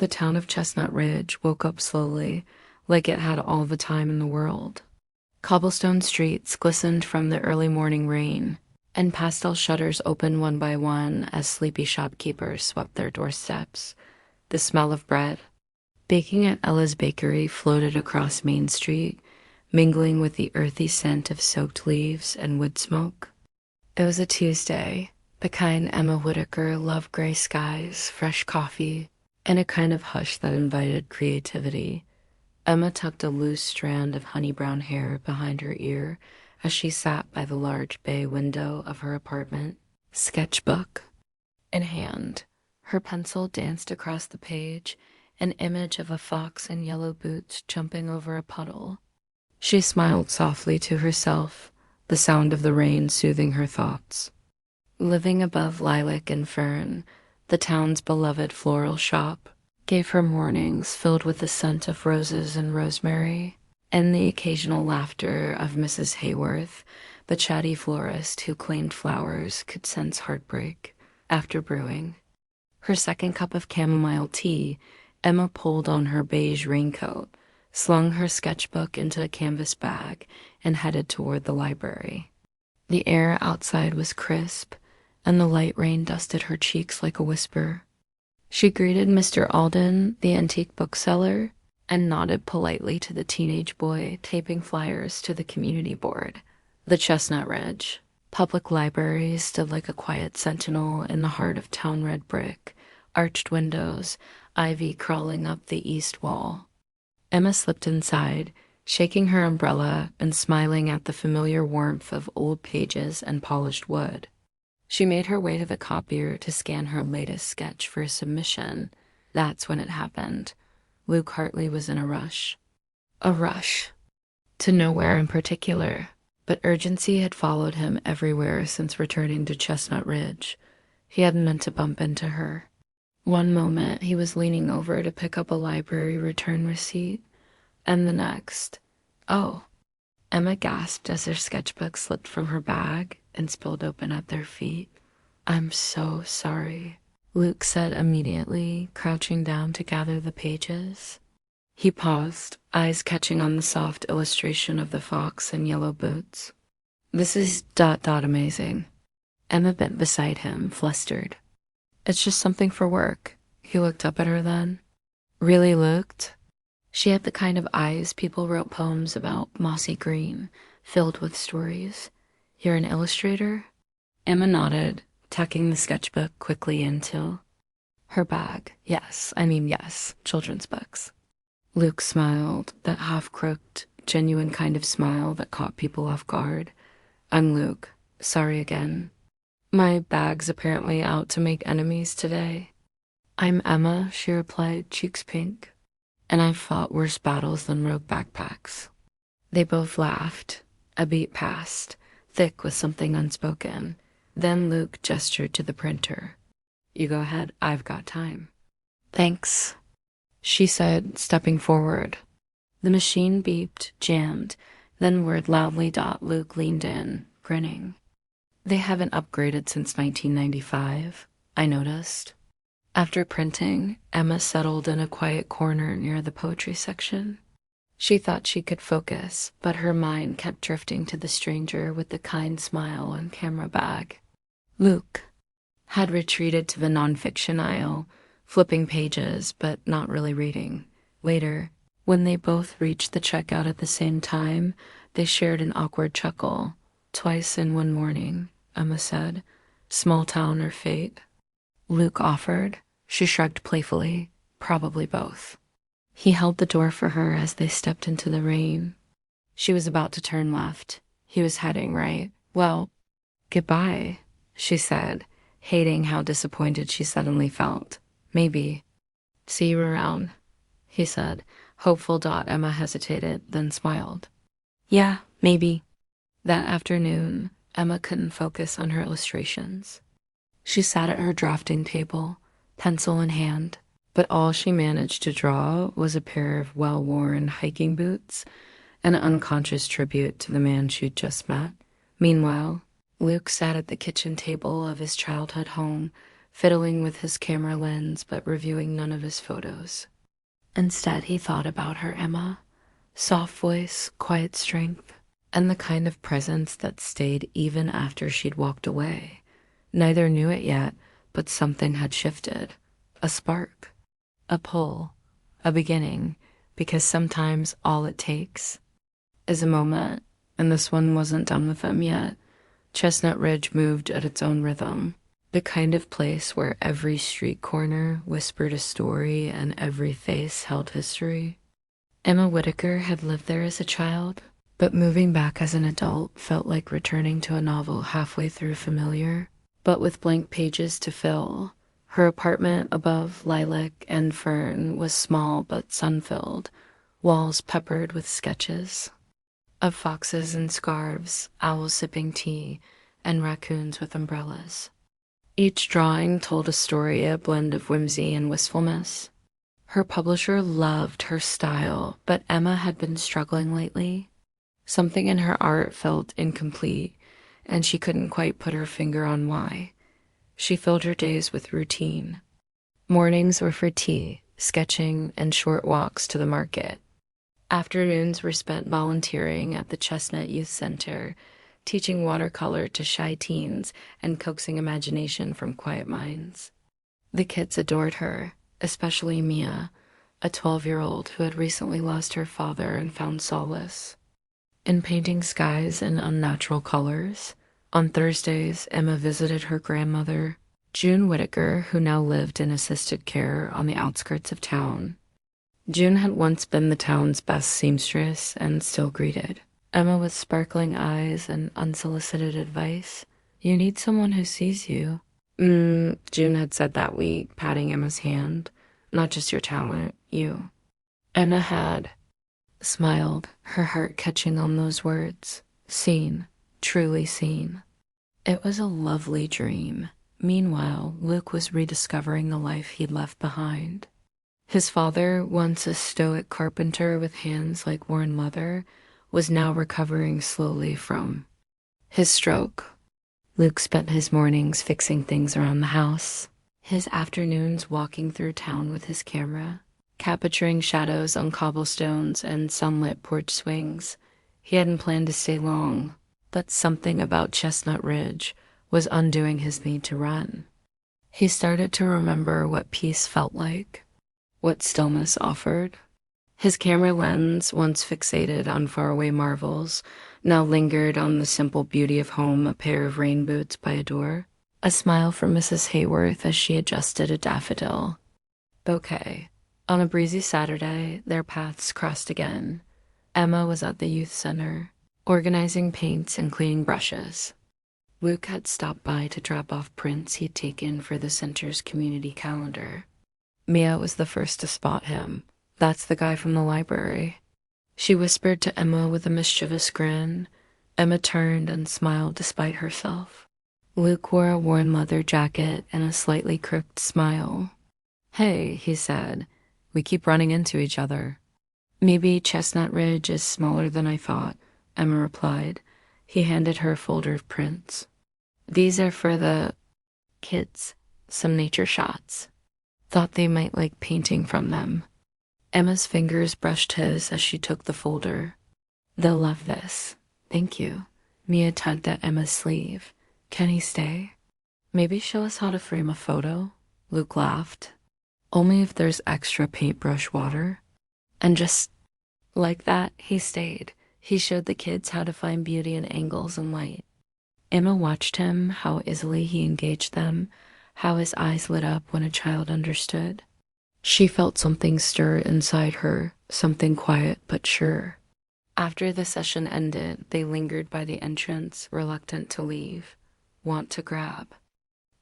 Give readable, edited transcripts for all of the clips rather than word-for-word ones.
The town of Chestnut Ridge woke up slowly, like it had all the time in the world. Cobblestone streets glistened from the early morning rain, and pastel shutters opened one by one as sleepy shopkeepers swept their doorsteps. The smell of bread, baking at Ella's bakery, floated across Main Street, mingling with the earthy scent of soaked leaves and wood smoke. It was a Tuesday, the kind Emma Whitaker loved: gray skies, fresh coffee, and a kind of hush that invited creativity. Emma tucked a loose strand of honey-brown hair behind her ear as she sat by the large bay window of her apartment, sketchbook in hand. Her pencil danced across the page, an image of a fox in yellow boots jumping over a puddle. She smiled softly to herself, the sound of the rain soothing her thoughts. Living above Lilac and Fern, the town's beloved floral shop, gave her mornings filled with the scent of roses and rosemary, and the occasional laughter of Mrs. Hayworth, the chatty florist who claimed flowers could sense heartbreak after brewing. Her second cup of chamomile tea, Emma pulled on her beige raincoat, slung her sketchbook into a canvas bag, and headed toward the library. The air outside was crisp, and the light rain dusted her cheeks like a whisper. She greeted Mr. Alden, the antique bookseller, and nodded politely to the teenage boy taping flyers to the community board. The Chestnut Ridge Public Library stood like a quiet sentinel in the heart of town red brick, arched windows, ivy crawling up the east wall. Emma slipped inside, shaking her umbrella and smiling at the familiar warmth of old pages and polished wood. She made her way to the copier to scan her latest sketch for a submission. That's when it happened. Luke Hartley was in a rush. A rush. To nowhere in particular, but urgency had followed him everywhere since returning to Chestnut Ridge. He hadn't meant to bump into her. One moment he was leaning over to pick up a library return receipt, and the next, oh, Emma gasped as her sketchbook slipped from her bag and spilled open at their feet. "I'm so sorry," Luke said immediately, crouching down to gather the pages. He paused, eyes catching on the soft illustration of the fox in yellow boots. "This is ... amazing." Emma bent beside him, flustered. "It's just something for work." He looked up at her then. Really looked. She had the kind of eyes people wrote poems about, mossy green, filled with stories. "You're an illustrator?" Emma nodded, tucking the sketchbook quickly into her bag. Yes, children's books." Luke smiled, that half-crooked, genuine kind of smile that caught people off guard. "I'm Luke. Sorry again. My bag's apparently out to make enemies today." "I'm Emma," she replied, cheeks pink. "And I've fought worse battles than rogue backpacks." They both laughed. A beat passed, thick with something unspoken. Then Luke gestured to the printer. "You go ahead, I've got time." "Thanks," she said, stepping forward. The machine beeped, jammed, then whirred loudly. Luke leaned in, grinning. "They haven't upgraded since 1995, I noticed." After printing, Emma settled in a quiet corner near the poetry section. She thought she could focus, but her mind kept drifting to the stranger with the kind smile and camera bag. Luke had retreated to the nonfiction aisle, flipping pages but not really reading. Later, when they both reached the checkout at the same time, they shared an awkward chuckle. "Twice in one morning," Emma said. "Small town or fate?" Luke offered. She shrugged playfully. "Probably both." He held the door for her as they stepped into the rain. She was about to turn left. He was heading right. "Well, goodbye," she said, hating how disappointed she suddenly felt. "Maybe. See you around," he said, hopeful. Emma hesitated, then smiled. "Yeah, maybe." That afternoon, Emma couldn't focus on her illustrations. She sat at her drafting table, pencil in hand, but all she managed to draw was a pair of well-worn hiking boots, an unconscious tribute to the man she'd just met. Meanwhile, Luke sat at the kitchen table of his childhood home, fiddling with his camera lens but reviewing none of his photos. Instead, he thought about her Emma. Soft voice, quiet strength, and the kind of presence that stayed even after she'd walked away. Neither knew it yet, but something had shifted. A spark, a pull, a beginning, because sometimes all it takes is a moment, and this one wasn't done with them yet. Chestnut Ridge moved at its own rhythm, the kind of place where every street corner whispered a story and every face held history. Emma Whitaker had lived there as a child, but moving back as an adult felt like returning to a novel halfway through familiar, but with blank pages to fill. Her apartment above lilac and fern was small but sun-filled, walls peppered with sketches of foxes in scarves, owls sipping tea, and raccoons with umbrellas. Each drawing told a story, a blend of whimsy and wistfulness. Her publisher loved her style, but Emma had been struggling lately. Something in her art felt incomplete, and she couldn't quite put her finger on why. She filled her days with routine. Mornings were for tea, sketching, and short walks to the market. Afternoons were spent volunteering at the Chestnut Youth Center, teaching watercolor to shy teens and coaxing imagination from quiet minds. The kids adored her, especially Mia, a 12-year-old who had recently lost her father and found solace in painting skies in unnatural colors. On Thursdays, Emma visited her grandmother, June Whitaker, who now lived in assisted care on the outskirts of town. June had once been the town's best seamstress and still greeted Emma with sparkling eyes and unsolicited advice. "You need someone who sees you." June had said that week, patting Emma's hand. "Not just your talent, you." Emma had smiled, her heart catching on those words. Seen, truly seen. It was a lovely dream. Meanwhile, Luke was rediscovering the life he'd left behind. His father, once a stoic carpenter with hands like worn leather, was now recovering slowly from his stroke. Luke spent his mornings fixing things around the house, his afternoons walking through town with his camera, capturing shadows on cobblestones and sunlit porch swings. He hadn't planned to stay long, but something about Chestnut Ridge was undoing his need to run. He started to remember what peace felt like, what stillness offered. His camera lens, once fixated on faraway marvels, now lingered on the simple beauty of home, a pair of rain boots by a door, a smile from Mrs. Hayworth as she adjusted a daffodil bouquet. On a breezy Saturday, their paths crossed again. Emma was at the youth center, organizing paints and cleaning brushes. Luke had stopped by to drop off prints he'd taken for the center's community calendar. Mia was the first to spot him. "That's the guy from the library," she whispered to Emma with a mischievous grin. Emma turned and smiled despite herself. Luke wore a worn leather jacket and a slightly crooked smile. "Hey," he said, "we keep running into each other." "Maybe Chestnut Ridge is smaller than I thought," Emma replied. He handed her a folder of prints. "These are for the kids, some nature shots. Thought they might like painting from them." Emma's fingers brushed his as she took the folder. "They'll love this. Thank you." Mia tugged at Emma's sleeve. "Can he stay?" "Maybe show us how to frame a photo?" Luke laughed. "Only if there's extra paintbrush water." And just like that, he stayed. He showed the kids how to find beauty in angles and light. Emma watched him, how easily he engaged them, how his eyes lit up when a child understood. She felt something stir inside her, something quiet but sure. After the session ended, they lingered by the entrance, reluctant to leave. "Want to grab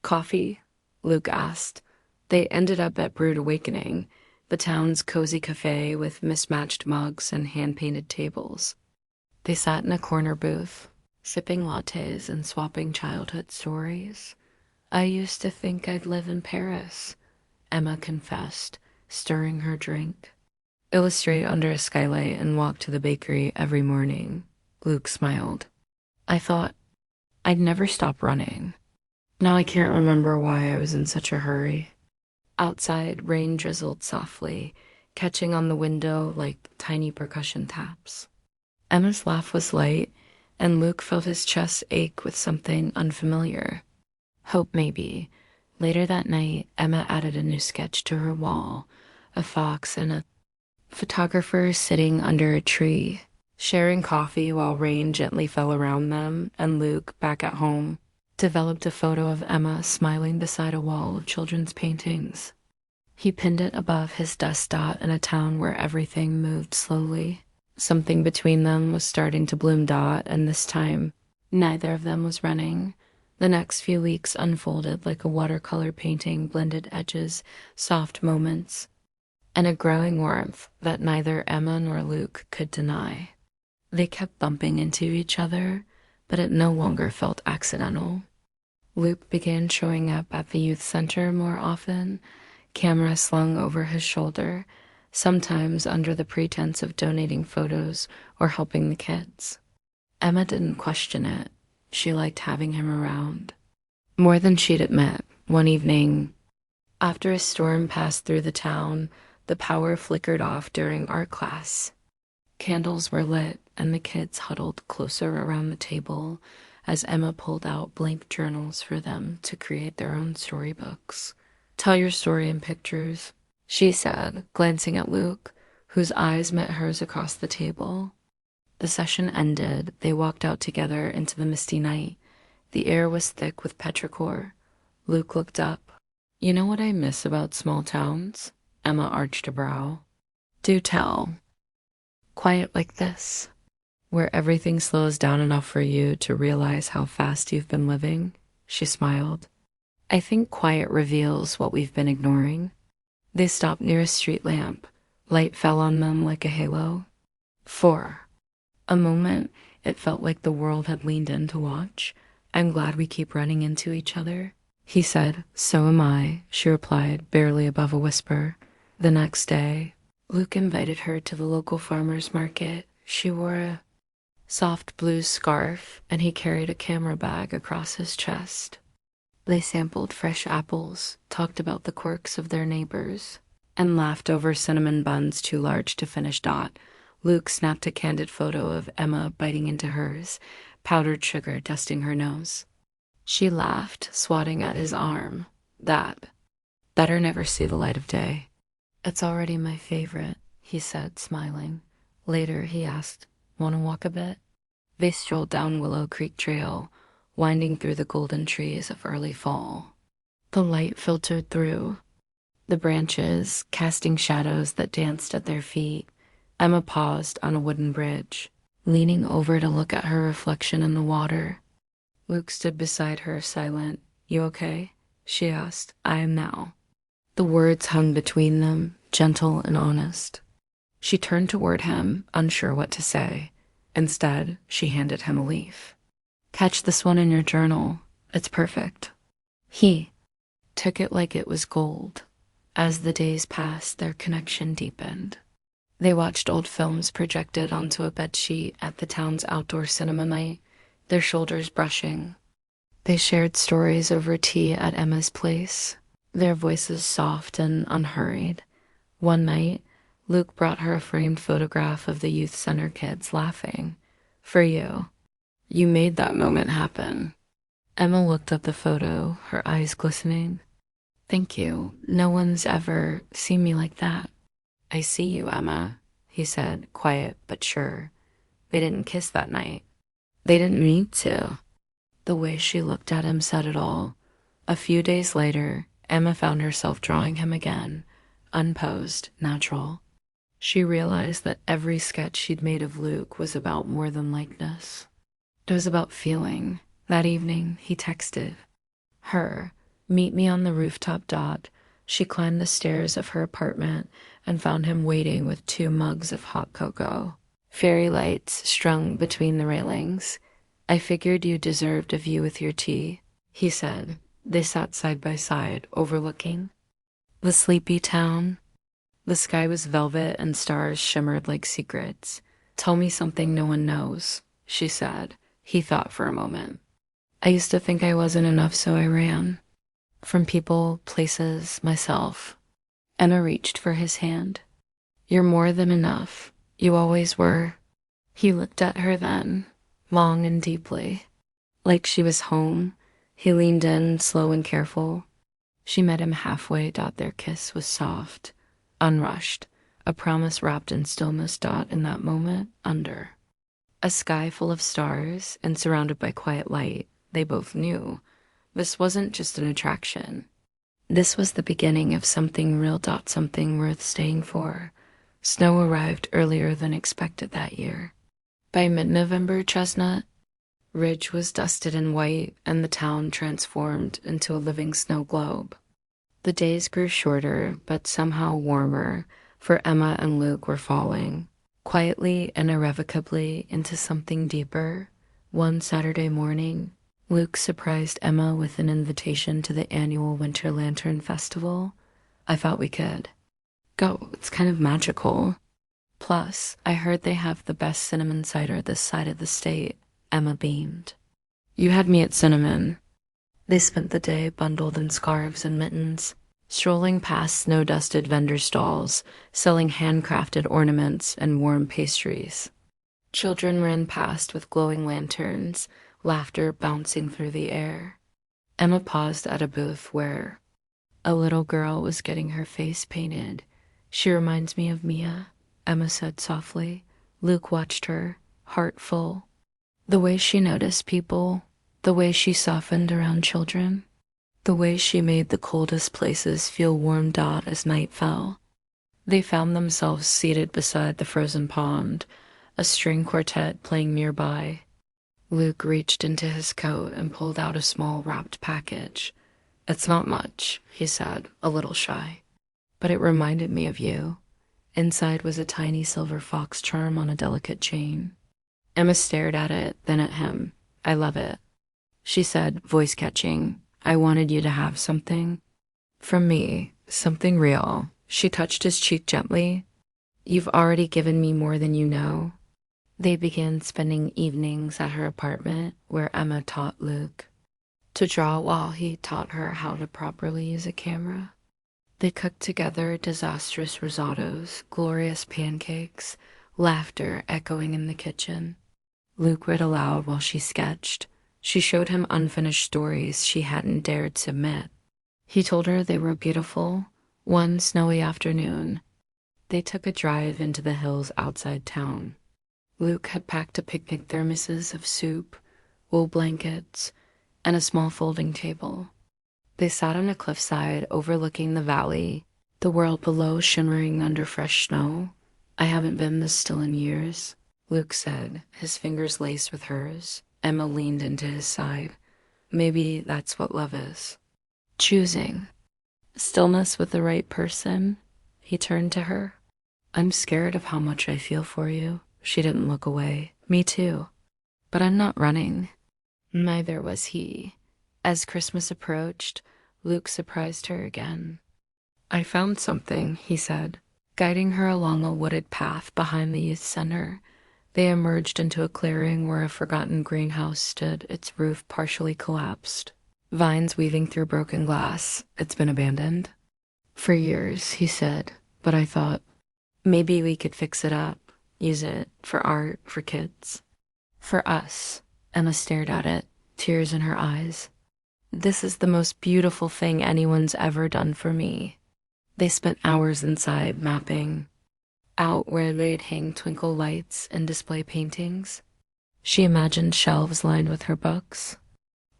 coffee?" Luke asked. They ended up at Brewed Awakening, the town's cozy cafe with mismatched mugs and hand-painted tables. They sat in a corner booth, sipping lattes and swapping childhood stories. "I used to think I'd live in Paris," Emma confessed, stirring her drink. "Illustrate under a skylight and walk to the bakery every morning." Luke smiled. "I thought I'd never stop running." Now I can't remember why I was in such a hurry. Outside, rain drizzled softly, catching on the window like tiny percussion taps. Emma's laugh was light, and Luke felt his chest ache with something unfamiliar. Hope, maybe. Later that night, Emma added a new sketch to her wall, a fox and a photographer sitting under a tree, sharing coffee while rain gently fell around them, and Luke, back at home, developed a photo of Emma smiling beside a wall of children's paintings. He pinned it above his dust dot in a town where everything moved slowly. Something between them was starting to bloom dot, and this time, neither of them was running. The next few weeks unfolded like a watercolor painting, blended edges, soft moments, and a growing warmth that neither Emma nor Luke could deny. They kept bumping into each other, but it no longer felt accidental. Luke began showing up at the youth center more often, camera slung over his shoulder, sometimes under the pretense of donating photos or helping the kids. Emma didn't question it. She liked having him around. More than she'd admit. One evening, after a storm passed through the town, the power flickered off during art class. Candles were lit, and the kids huddled closer around the table as Emma pulled out blank journals for them to create their own storybooks. "Tell your story in pictures," she said, glancing at Luke, whose eyes met hers across the table. The session ended. They walked out together into the misty night. The air was thick with petrichor. Luke looked up. "You know what I miss about small towns?" Emma arched a brow. "Do tell." "Quiet like this, where everything slows down enough for you to realize how fast you've been living," she smiled. "I think quiet reveals what we've been ignoring." They stopped near a street lamp. Light fell on them like a halo. For a moment, it felt like the world had leaned in to watch. "I'm glad we keep running into each other," he said. "So am I," she replied, barely above a whisper. The next day, Luke invited her to the local farmer's market. She wore a soft blue scarf, and he carried a camera bag across his chest. They sampled fresh apples, talked about the quirks of their neighbors, and laughed over cinnamon buns too large to finish dot. Luke snapped a candid photo of Emma biting into hers, powdered sugar dusting her nose. She laughed, swatting at his arm. That better never see the light of day." "It's already my favorite," he said, smiling. Later, he asked, "Want to walk a bit?" They strolled down Willow Creek Trail, winding through the golden trees of early fall. The light filtered through, the branches casting shadows that danced at their feet. Emma paused on a wooden bridge, leaning over to look at her reflection in the water. Luke stood beside her, silent. "You okay?" she asked. "I am now." The words hung between them, gentle and honest. She turned toward him, unsure what to say. Instead, she handed him a leaf. "Catch this one in your journal. It's perfect." He took it like it was gold. As the days passed, their connection deepened. They watched old films projected onto a bedsheet at the town's outdoor cinema night, their shoulders brushing. They shared stories over tea at Emma's place, their voices soft and unhurried. One night, Luke brought her a framed photograph of the youth center kids laughing. "For you. You made that moment happen." Emma looked at the photo, her eyes glistening. "Thank you. No one's ever seen me like that." "I see you, Emma," he said, quiet but sure. "They didn't kiss that night." "They didn't need to." The way she looked at him said it all. A few days later, Emma found herself drawing him again, unposed, natural. She realized that every sketch she'd made of Luke was about more than likeness. It was about feeling. That evening, he texted her, "Meet me on the rooftop dot." She climbed the stairs of her apartment and found him waiting with 2 mugs of hot cocoa. Fairy lights strung between the railings. "I figured you deserved a view with your tea," he said. They sat side by side, overlooking the sleepy town. The sky was velvet and stars shimmered like secrets. "Tell me something no one knows," she said. He thought for a moment. I used to think I wasn't enough, so I ran. From people, places, myself. Emma reached for his hand. You're more than enough. You always were. He looked at her then, long and deeply. Like she was home, he leaned in, slow and careful. She met him halfway. Their kiss was soft, unrushed, a promise wrapped in stillness. In that moment, under a sky full of stars and surrounded by quiet light, they both knew this wasn't just an attraction. This was the beginning of something real. Something worth staying for. Snow arrived earlier than expected that year. By mid-November, Chestnut Ridge was dusted in white and the town transformed into a living snow globe. The days grew shorter, but somehow warmer, for Emma and Luke were falling, quietly and irrevocably, into something deeper. One Saturday morning, Luke surprised Emma with an invitation to the annual Winter Lantern Festival. I thought we could go. It's kind of magical. Plus, I heard they have the best cinnamon cider this side of the state. Emma beamed. You had me at cinnamon. They spent the day bundled in scarves and mittens, strolling past snow-dusted vendor stalls, selling handcrafted ornaments and warm pastries. Children ran past with glowing lanterns, laughter bouncing through the air. Emma paused at a booth where a little girl was getting her face painted. She reminds me of Mia, Emma said softly. Luke watched her, heart full. The way she noticed people, the way she softened around children, the way she made the coldest places feel warm. As night fell, they found themselves seated beside the frozen pond, a string quartet playing nearby. Luke reached into his coat and pulled out a small wrapped package. It's not much, he said, a little shy, but it reminded me of you. Inside was a tiny silver fox charm on a delicate chain. Emma stared at it, then at him. I love it, she said, voice catching. I wanted you to have something. From me, something real. She touched his cheek gently. You've already given me more than you know. They began spending evenings at her apartment, where Emma taught Luke to draw while he taught her how to properly use a camera. They cooked together disastrous risottos, glorious pancakes, laughter echoing in the kitchen. Luke read aloud while she sketched. She showed him unfinished stories she hadn't dared submit. He told her they were beautiful. One snowy afternoon, they took a drive into the hills outside town. Luke had packed a picnic, thermoses of soup, wool blankets, and a small folding table. They sat on a cliffside overlooking the valley, the world below shimmering under fresh snow. I haven't been this still in years, Luke said, his fingers laced with hers. Emma leaned into his side. Maybe that's what love is. Choosing. Stillness with the right person. He turned to her. I'm scared of how much I feel for you. She didn't look away. Me too. But I'm not running. Neither was he. As Christmas approached, Luke surprised her again. I found something, he said, guiding her along a wooded path behind the youth center. They emerged into a clearing where a forgotten greenhouse stood, its roof partially collapsed, vines weaving through broken glass. It's been abandoned for years, he said, but I thought maybe we could fix it up, use it for art, for kids. For us. Emma stared at it, tears in her eyes. This is the most beautiful thing anyone's ever done for me. They spent hours inside mapping out where they'd hang twinkle lights and display paintings. She imagined shelves lined with her books.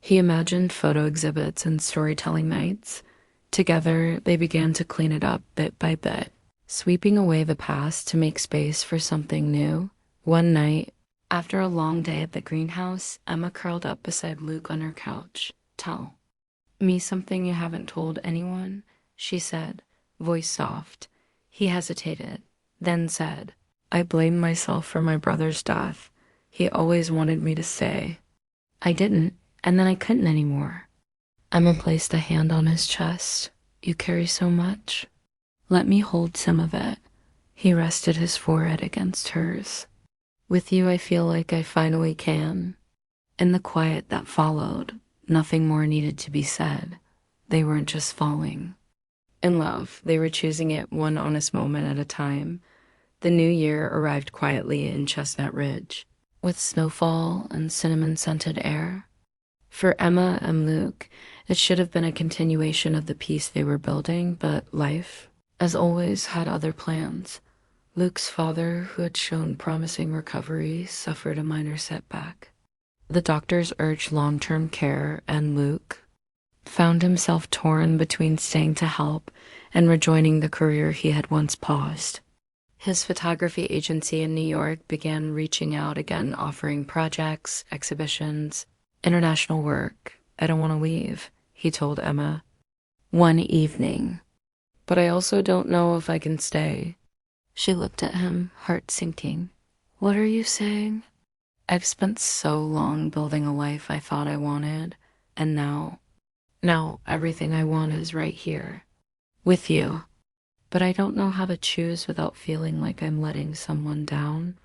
He imagined photo exhibits and storytelling nights. Together, they began to clean it up bit by bit, sweeping away the past to make space for something new. One night, after a long day at the greenhouse, Emma curled up beside Luke on her couch. Tell me something you haven't told anyone, she said, voice soft. He hesitated, then said, I blame myself for my brother's death. He always wanted me to stay. I didn't, and then I couldn't anymore. Emma placed a hand on his chest. You carry so much. Let me hold some of it. He rested his forehead against hers. With you, I feel like I finally can. In the quiet that followed, nothing more needed to be said. They weren't just falling in love, they were choosing it one honest moment at a time. The new year arrived quietly in Chestnut Ridge, with snowfall and cinnamon-scented air. For Emma and Luke, it should have been a continuation of the peace they were building, but life, as always, had other plans. Luke's father, who had shown promising recovery, suffered a minor setback. The doctors urged long-term care, and Luke found himself torn between staying to help and rejoining the career he had once paused. His photography agency in New York began reaching out again, offering projects, exhibitions, international work. "I don't want to leave," he told Emma one evening. "But I also don't know if I can stay." She looked at him, heart sinking. "What are you saying?" "I've spent so long building a life I thought I wanted, and now everything I want is right here, with you. But I don't know how to choose without feeling like I'm letting someone down."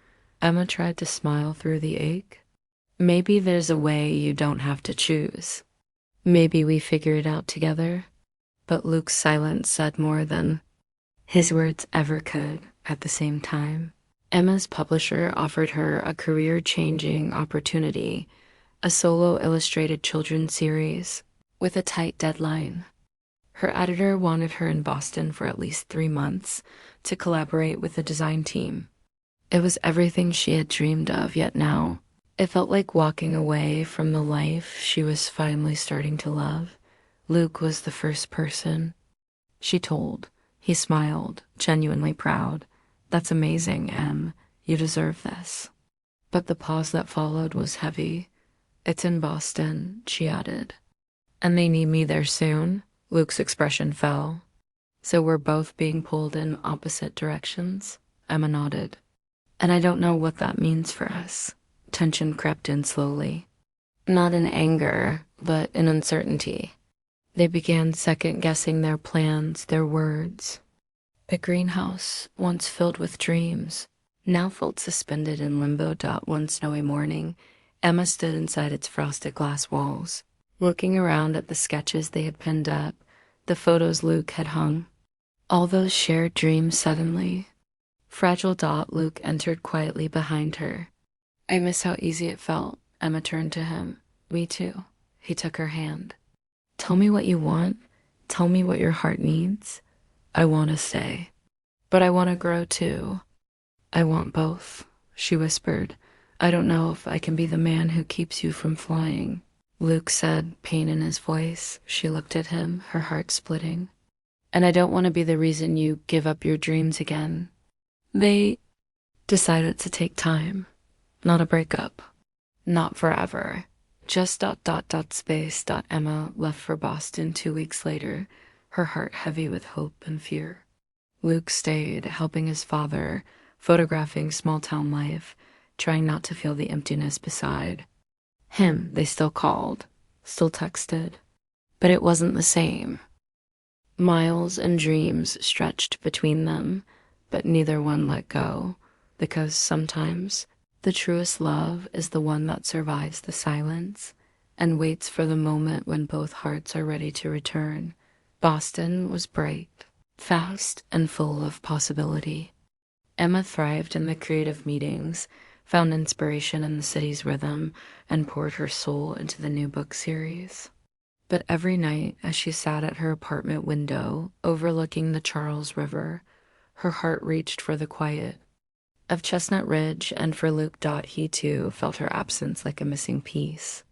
Emma tried to smile through the ache. "Maybe there's a way you don't have to choose. Maybe we figure it out together." But Luke's silence said more than his words ever could at the same time. Emma's publisher offered her a career-changing opportunity, a solo illustrated children's series with a tight deadline. Her editor wanted her in Boston for at least 3 months to collaborate with the design team. It was everything she had dreamed of, yet now it felt like walking away from the life she was finally starting to love. Luke was the first person she told. He smiled, genuinely proud. "That's amazing, Em. You deserve this." But the pause that followed was heavy. "It's in Boston," she added. "And they need me there soon?" Luke's expression fell. "So we're both being pulled in opposite directions?" Emma nodded. "And I don't know what that means for us." Tension crept in slowly. Not in anger, but in uncertainty. They began second-guessing their plans, their words. The greenhouse, once filled with dreams, now felt suspended in limbo. One snowy morning, Emma stood inside its frosted glass walls, looking around at the sketches they had pinned up, the photos Luke had hung. All those shared dreams suddenly. Fragile. Luke entered quietly behind her. "I miss how easy it felt." Emma turned to him. "Me too." He took her hand. "Tell me what you want. Tell me what your heart needs." "I want to stay. But I want to grow too." "I want both," she whispered. "I don't know if I can be the man who keeps you from flying." Luke said, pain in his voice. She looked at him, her heart splitting. "And I don't want to be the reason you give up your dreams again." They decided to take time. Not a breakup. Not forever. Just ... space. Emma left for Boston 2 weeks later, her heart heavy with hope and fear. Luke stayed, helping his father, photographing small-town life, trying not to feel the emptiness beside him. They still called, still texted, but it wasn't the same. Miles and dreams stretched between them, but neither one let go, because sometimes the truest love is the one that survives the silence and waits for the moment when both hearts are ready to return. Boston was bright, fast, and full of possibility. Emma thrived in the creative meetings, found inspiration in the city's rhythm, and poured her soul into the new book series. But every night, as she sat at her apartment window overlooking the Charles River, her heart reached for the quiet of Chestnut Ridge, and for Luke. He too felt her absence like a missing piece.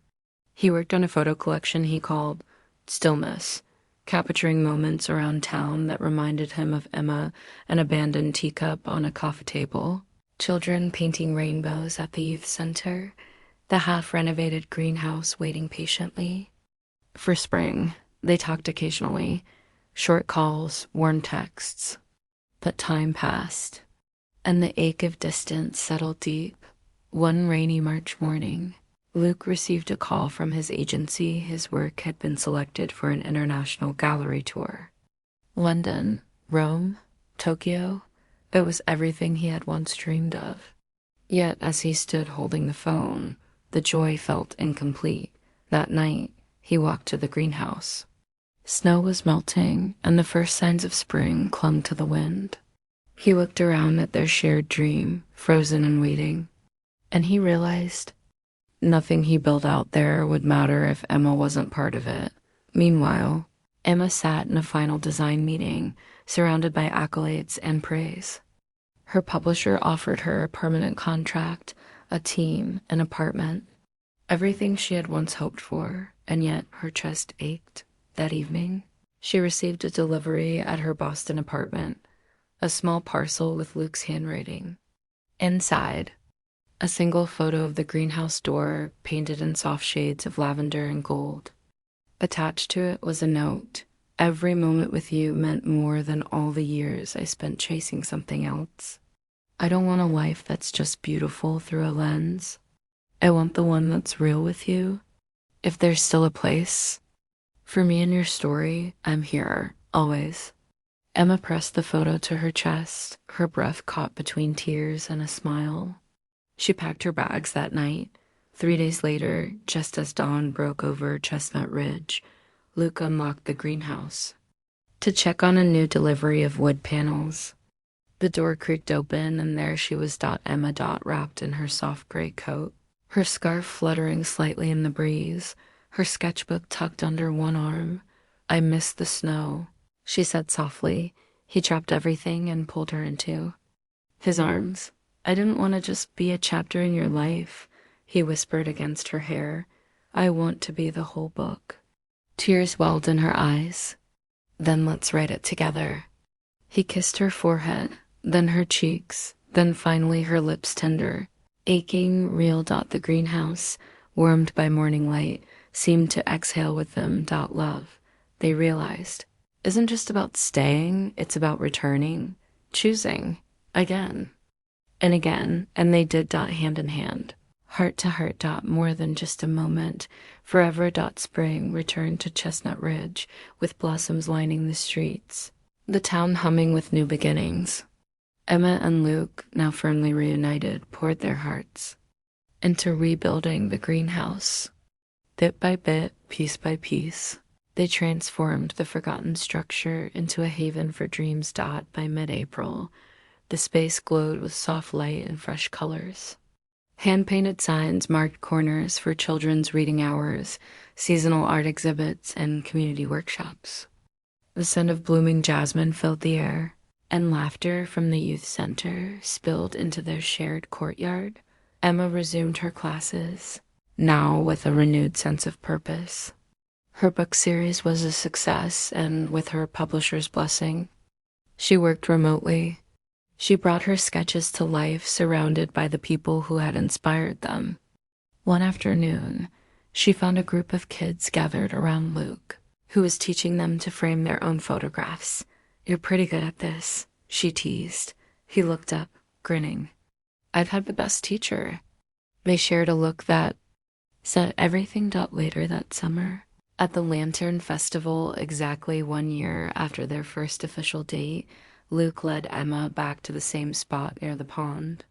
He worked on a photo collection he called Stillness, capturing moments around town that reminded him of Emma, an abandoned teacup on a coffee table, children painting rainbows at the youth center, the half-renovated greenhouse waiting patiently for spring. They talked occasionally, short calls, worn texts. But time passed, and the ache of distance settled deep. One rainy March morning, Luke received a call from his agency. His work had been selected for an international gallery tour. London, Rome, Tokyo. It was everything he had once dreamed of. Yet as he stood holding the phone, the joy felt incomplete. That night, he walked to the greenhouse. Snow was melting, and the first signs of spring clung to the wind. He looked around at their shared dream, frozen and waiting, and he realized nothing he built out there would matter if Emma wasn't part of it. Meanwhile, Emma sat in a final design meeting, surrounded by accolades and praise. Her publisher offered her a permanent contract, a team, an apartment, everything she had once hoped for, and yet her chest ached. That evening, she received a delivery at her Boston apartment, a small parcel with Luke's handwriting. Inside, a single photo of the greenhouse door painted in soft shades of lavender and gold. Attached to it was a note. Every moment with you meant more than all the years I spent chasing something else. I don't want a life that's just beautiful through a lens. I want the one that's real with you. If there's still a place for me in your story, I'm here, always. Emma pressed the photo to her chest, her breath caught between tears and a smile. She packed her bags that night. 3 days later, just as dawn broke over Chestnut Ridge, Luke unlocked the greenhouse to check on a new delivery of wood panels. The door creaked open, and there she was, Emma, wrapped in her soft gray coat, her scarf fluttering slightly in the breeze, her sketchbook tucked under one arm. I miss the snow, she said softly. He dropped everything and pulled her into his arms. I didn't want to just be a chapter in your life, he whispered against her hair. I want to be the whole book. Tears welled in her eyes. Then let's write it together. He kissed her forehead, then her cheeks, then finally her lips tender. Aching, real. The greenhouse, warmed by morning light, seemed to exhale with them. Love, they realized, isn't just about staying, it's about returning, choosing, again and again, and they did. Hand in hand, heart to heart. More than just a moment, forever. Spring returned to Chestnut Ridge, with blossoms lining the streets, the town humming with new beginnings. Emma and Luke, now firmly reunited, poured their hearts into rebuilding the greenhouse. Bit by bit, piece by piece, they transformed the forgotten structure into a haven for dreams. By mid-April, the space glowed with soft light and fresh colors. Hand-painted signs marked corners for children's reading hours, seasonal art exhibits, and community workshops. The scent of blooming jasmine filled the air, and laughter from the youth center spilled into their shared courtyard. Emma resumed her classes, now with a renewed sense of purpose. Her book series was a success, and with her publisher's blessing, she worked remotely. She brought her sketches to life, surrounded by the people who had inspired them. One afternoon, she found a group of kids gathered around Luke, who was teaching them to frame their own photographs. You're pretty good at this, she teased. He looked up, grinning. I've had the best teacher. They shared a look that said everything. Later that summer, at the Lantern Festival, exactly 1 year after their first official date, Luke led Emma back to the same spot near the pond.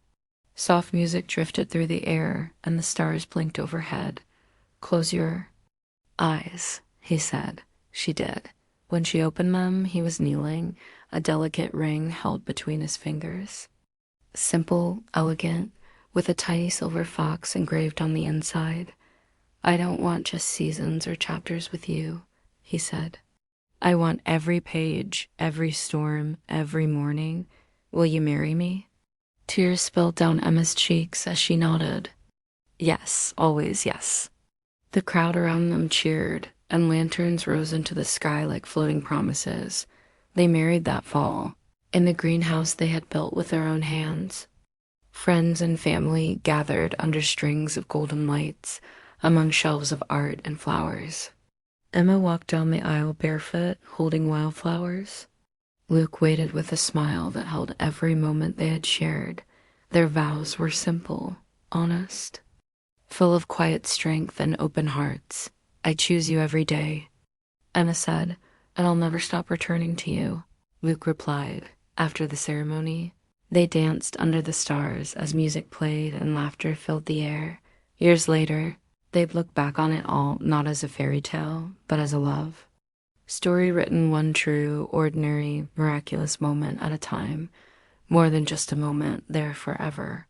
Soft music drifted through the air, and the stars blinked overhead. Close your eyes, he said. She did. When she opened them, he was kneeling, a delicate ring held between his fingers. Simple, elegant, with a tiny silver fox engraved on the inside. I don't want just seasons or chapters with you, he said. I want every page, every storm, every morning. Will you marry me? Tears spilled down Emma's cheeks as she nodded. Yes, always yes. The crowd around them cheered, and lanterns rose into the sky like floating promises. They married that fall, in the greenhouse they had built with their own hands. Friends and family gathered under strings of golden lights, among shelves of art and flowers. Emma walked down the aisle barefoot, holding wildflowers. Luke waited with a smile that held every moment they had shared. Their vows were simple, honest, full of quiet strength and open hearts. I choose you every day, Emma said, and I'll never stop returning to you, Luke replied. After the ceremony, they danced under the stars as music played and laughter filled the air. Years later, they'd look back on it all not as a fairy tale, but as a love story written one true, ordinary, miraculous moment at a time, more than just a moment there forever.